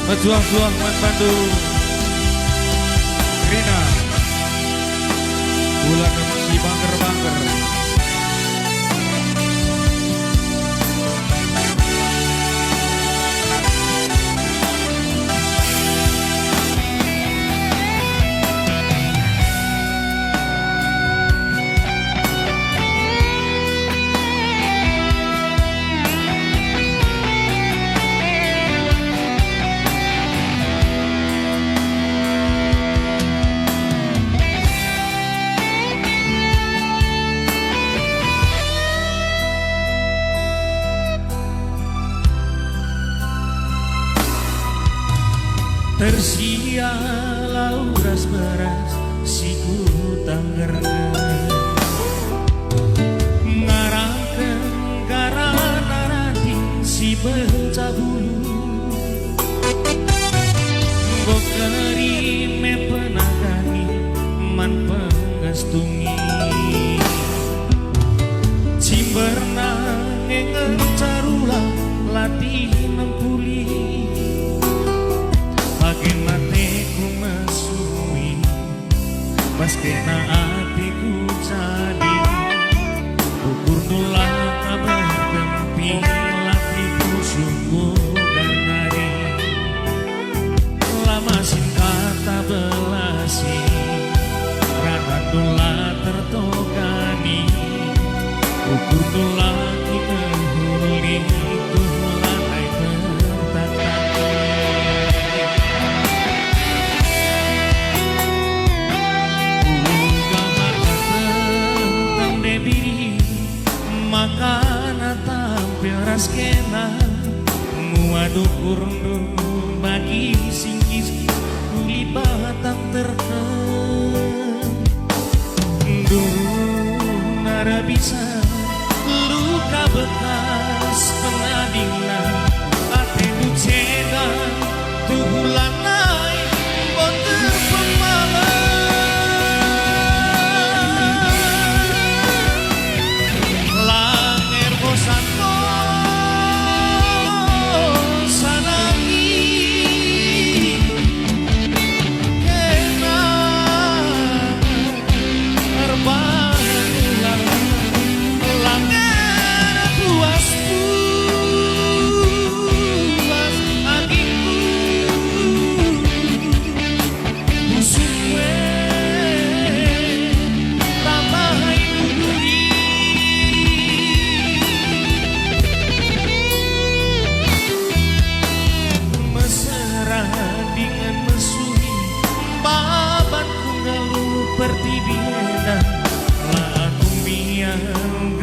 Pejuang-juang Man Bandung Rina bulan si bangker-bangker. Tersia lauras beras si kutangger ngarangkeun garana rating si bencabulu gokeri me penagani man pengastungi cimberna ngengen carula latih nempuli ku mesui pas kena hatiku jadi ukur tulah kabar tempi latiku sungguh dan hari lama kata belasi rana tulah tertogani ukur tulah kita huli tulah hai tertata makana tampil raskena muadu kurnu bagi singkis kuli batang terken dulu nara bisa luka bekas pengadina ate duceda tuhulan naik boter pemalas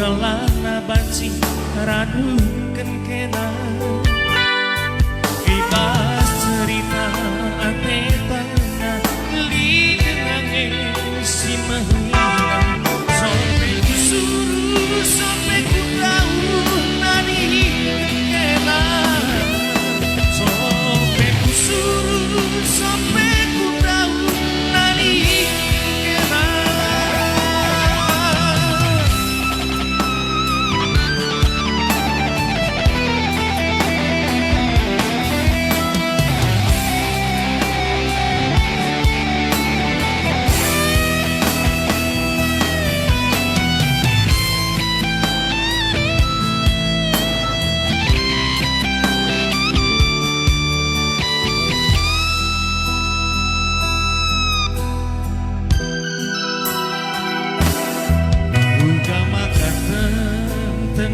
galana banci radukan kena bebas cerita ate tana lidengange si mahina sampai disuruh sampai ku tahu nani kena sampai ku suruh sampai ku tahu nani kena.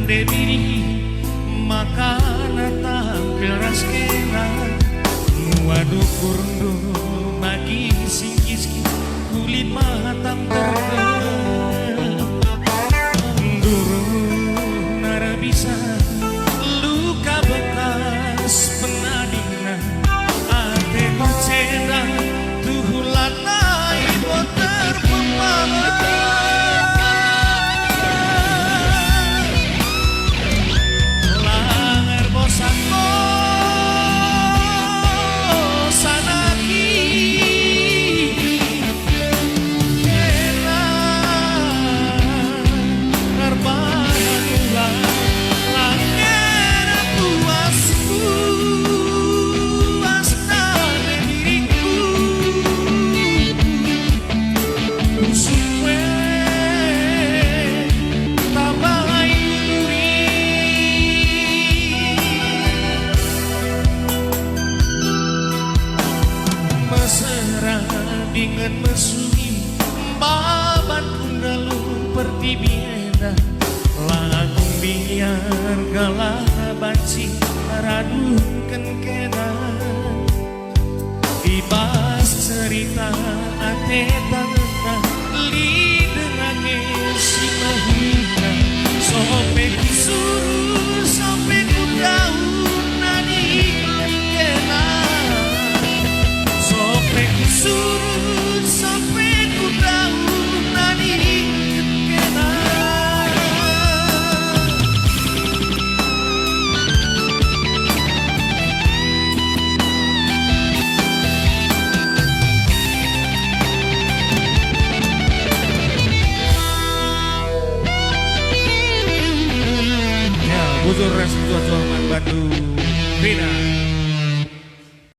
Diri makana tampil raskena waduh kurndo bagi singkis kulit matang terken durung nara bisa luka bekas penadina ate kuceda tuhulan naik boter pemalas sanaki kena Dengan mesui baban kundalu pertibiena lagung biar galah banci radungkan kena ibas cerita ate tangna lidengange si mahina sope kusuru sope kudaun nani kena sope kusuru sope kudaun nani kena. Bujur res tua Ahmad Bandung Rina.